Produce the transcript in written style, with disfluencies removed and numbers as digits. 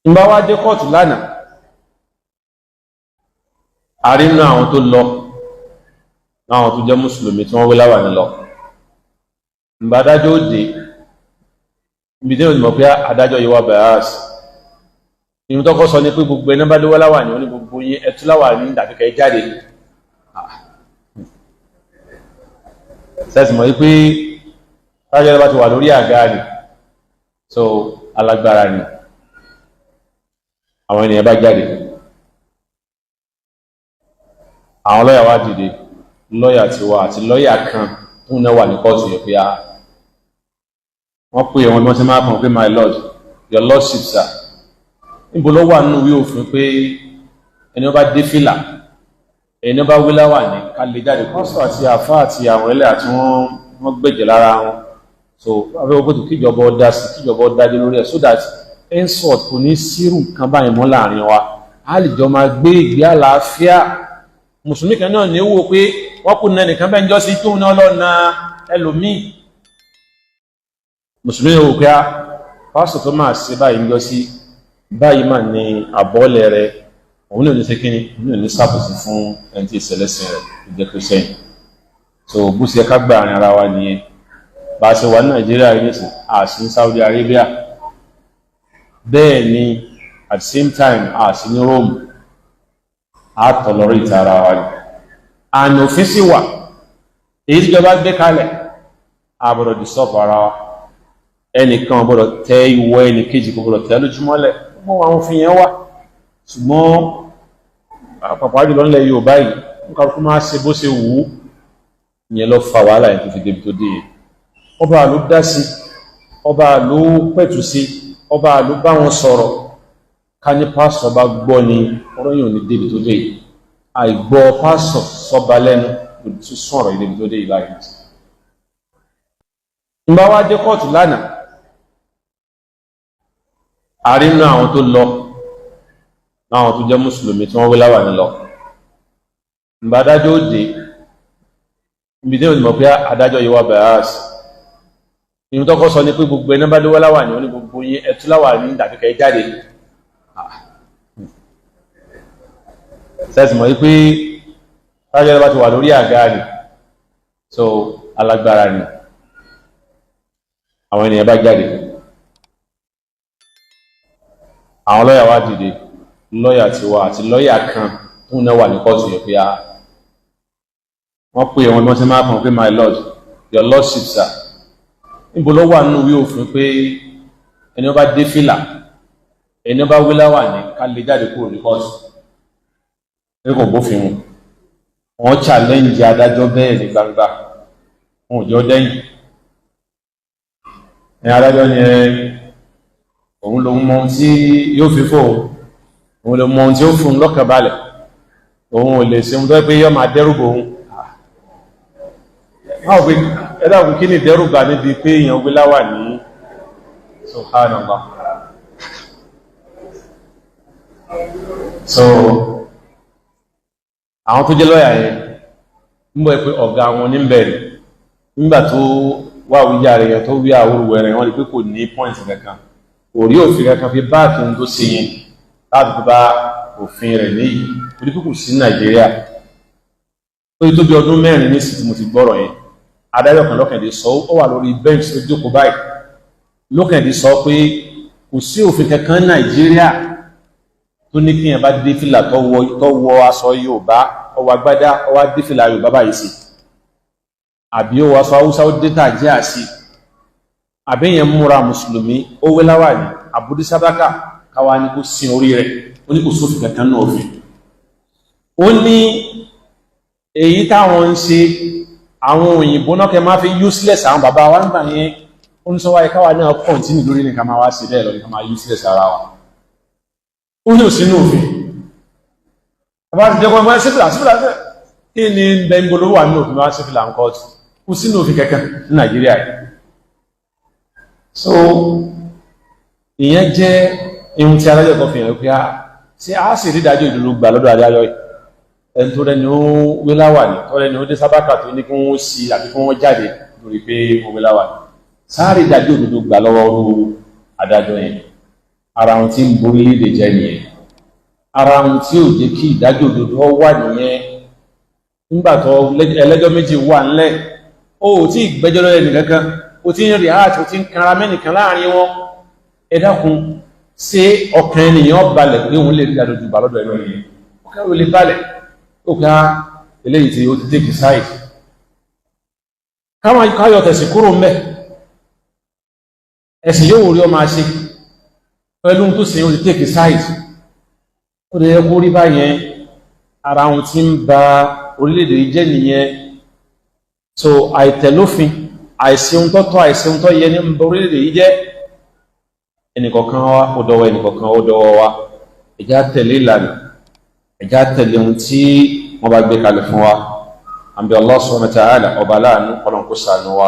Ìgbà wá dé kóòtù lánàá, a rí nínú àwọn tó lọ, àwọn tó jẹ́ mùsùlùmí tí wọ́n wé láwàní lọ. Ìgbà adájọ́ òde, ibi tí ó mọ̀ pé adájọ́ yìí wà bias. Ìrun tó kọ́ sọ ní pé gbogbo ẹni bá dé wá láwàní, ó ní gbogbo yín ẹtú láwàní dàbíkẹ́ jáde. Sẹ́sì mọ̀ wípé adájọ́ bá ti wà lórí àga rẹ̀, so alágbára ni. Àwọn ènìyàn bá jáde, àwọn lọ́yà wá dìde, lọ́yà ti wá àti lọ́yà kan tó náà wà ní kóòtù yẹn pé wọ́n pè wọn bí wọ́n ti máa kàn pé my lord, your lordship sir, níbo ló wà nínú ìwé òfin pé ẹni ó bá dé fìlà, ẹni ó bá wí láwàní ká lè jáde. Pásítọ̀ àti àfá àti àwọn ẹlẹ́hà tí wọ́n gbẹ̀jẹ̀ lára wọn, so abẹ́wọ́ pé tó kíjọba ọdá sí, kíjọba ọdájú lórí ẹ̀ so that henceforth kò ní sírù nǹkan báyìí mọ́ láàrin wa, a lè jọ máa gbé ìgbé àlàáfíà. Mùsùlùmí kan náà ní wò pé wọ́n kú nẹ nìkan bẹ́ẹ̀ ń jọ sí tóun náà lọ́nà ẹlòmíì. Mùsùlùmí wò pé pásítọ̀ tó máa ṣe báyìí ń jọ sí báyìí máa ní àbọ́ọ̀lẹ̀ rẹ̀, òun náà ní ṣe kíni, òun náà ní sàbòsí fún ẹni tí ìṣẹ̀lẹ̀sìn rẹ̀ ìjẹ́ Kristẹni. So bó ṣe ká gbà àárín ara wa nìyẹn. Bá a ṣe wà ní Nàìjíríà yìí nìsín, àṣì ní Saudi Arabia, bẹ́ẹ̀ ni at the same time àṣì ní Rome, àtọ̀lọ́rí ìtara wa ni. Àna òfin sì wà, èyí tí ìjọba gbé kalẹ̀, àbọ̀dọ̀ disturb ara wa. Ẹnìkan gbọ́dọ̀ tẹ ìwọ ẹnì kejì kò gbọ́dọ̀ tẹ lójúmọ́lẹ̀, gbogbo àwọn òfin yẹn wà. Ṣùgbọ́n àpapọ̀ jùlọ nílẹ̀ Yorùbá yìí, nǹkan kó máa ṣe bó ṣe wù ú, ìyẹn lọ fa wàhálà yẹn tó fi débi tó dé yẹn. Ọba ló dá sí, ọba ló pẹ̀tù sí, ọba ló bá wọn sọ̀rọ̀. Ká ní pásọ̀ bá gbọ́ ni ọ̀rọ̀ yìí ò ní débi tó dé yìí. Àìgbọ́ pásọ̀ sọba lẹ́nu ló tún sọ̀rọ̀ débi tó dé yìí láyé. Ìgbà wá dé kóòtù lánàá, a rí nínú àwọn tó lọ, àwọn tó jẹ́ mùsùlùmí tí wọ́n wé láwàní lọ. Ìgbà adájọ́ òde, ibi tí ó mọ̀ pé adájọ́ yìí wà bias. Ìrun tó kọ́ sọ ní pé gbogbo ẹni bá dé wá láwàní, ó ní gbogbo yín ẹtú láwàní dàbíkẹ́ jáde. Sẹ́sì mọ̀ wípé adájọ́ bá ti wà lórí àga rẹ̀, so alágbára ni. Àwọn ènìyàn bá jáde, àwọn lọ́yà wá dìde, lọ́yà ti wá àti lọ́yà kan tó náà wà ní kóòtù yẹn pé wọ́n pè wọn bí wọ́n ti máa kàn pé my lord, your lordship sir, níbo ló wà nínú ìwé òfin pé ẹni ó bá dé fìlà, ẹni ó bá wí láwàní ká lè jáde kúrò ní kóòtù. Ní kò bófin mu, wọ́n challenge adájọ́ bẹ́ẹ̀ ní gbangba, wọn ò jọ dẹ́yìn. Ní adájọ́ ni òun ló mọ ohun tí yóò fi fò, òun ló mọ ohun tí ó fún un lọ́kàn balẹ̀, òun ò lè ṣe ohun tó yẹ pé yọ́ máa dẹ́rùbà òun. Báwo pé ẹ̀dá òun kí ni ìdẹ́rùbà níbi pé èèyàn wí láwàní? Subhanallah. So àwọn tó jẹ́ lọ́yà yẹn ń bọ̀ pé ọ̀gá wọn ní bẹ̀rẹ̀ nígbà tó wà wíjà rẹ̀ yẹn tó wí àwòrúwẹ̀ rẹ̀ wọ́n rí pé kò ní pọ́ìntì kankan, kò rí òfin kankan fi báàkì tó ṣe yẹn láti fi bá òfin rẹ̀ léyìí, torí pé kò sí Nàìjíríà. Ó yí tó bí ọdún mẹ́rin ní sí tí mo ti gbọ́rọ̀ yẹn. Adájọ́ kan lọ́kàndé sọ, ó wà lórí bench tó jókòó báyìí, lọ́kàndé sọ pé kò sí òfin kankan Nàìjíríà tó ní kí yẹn bá dé fìlà tó wọ aṣọ Yorùbá, ọwọ́ agbádá, ọwọ́ dé fìlà Yorùbá báyìí sí, àbí ó wọ aṣọ Haúsá ó dé tàjẹ́ àsì, àbí yẹn múra mùsùlùmí ó wé láwàní, àbúdí sábákà káwa ní kó sin orí rẹ̀, ó ní kò sófin kankan náà òfin. Ó ní èyí táwọn ń ṣe àwọn òyìnbó náà kẹ máa fi useless àwọn bàbá wa nígbà yẹn, ó ní sọ wáyé káwa náà continue lórí nìkan máa wá sí bẹ́ẹ̀ lọ, nìkan máa useless ara wa. Ó ní òsínú òfin. Àbá ti jẹ́kọ́ ẹgbẹ́ sífìlà kí ni bẹ́ńgbòló wà ní òfin wá sífìlà ń kọ́ọ̀tù, kò sínú òfin kẹ́kẹ́ ní Nàìjíríà yìí. So ìyẹn jẹ́ ihun tí adájọ́ kan fi hàn pé ṣé a sì rí ìdájọ́ ìdúró gbà lọ́dọ̀ adájọ́ yìí. Ẹni tó rẹni ó wé láwàní, tó rẹni ó dé sábàkà tó ní kí wọ́n sí àbí kí wọ́n jáde lórí pé ó wé láwàní. sáré dájọ́ òdodo gbà lọ́wọ́ orú adájọ́ yẹn. Ara wọn tí ń borí lédè jẹ́ nìyẹn, ara wọn tí ò jẹ́ kí ìdájọ́ òdodo wà nìyẹn. Nígbà tó ẹlẹ́jọ́ méjì wà ńlẹ̀, ó tí ìgbẹ́jọ́ lọ́lẹ̀ nìkankan, ó ti ń rí àti ó ti ń kanra mẹ́nìkan láàrin wọn. Ẹ dákun, ṣé ọkàn ènìyàn balẹ̀ pé òun lè rí ìdájọ́ òdodo lọ́dọ̀ ẹ̀rọ yìí? Ọkàn ò lè balẹ̀. Ó ká eléyìí tí ó ti take side. Káyọ̀ tẹ̀sí kúrò mẹ́, ẹ̀sìn yóò rí ọ máa ṣe pẹ̀lú tó sì ń take side. Ó lè yẹ kó rí báyẹn, ara wọn tí ń ba orílẹ̀-èdè yìí jẹ́ nìyẹn. So àìtẹ̀lófin, àìsí ohun tó tọ́, àìsí ohun tó yẹ ní orílẹ̀-èdè yìí jẹ́. Ẹnìkọ̀ọ̀kan wa ó dọwọ́ ẹnìkọ̀ọ̀kan ó dọwọ́ wa. Ẹ jẹ́ á tẹ̀lé ìlànà, ẹ jẹ́ á tẹ̀lé ohun tí wọ́n bá gbé kalẹ̀ fún wa. Àbí Allah subhanahu wa ta'ala ọba láàánú, Ọlọ́run kó ṣàánú wa.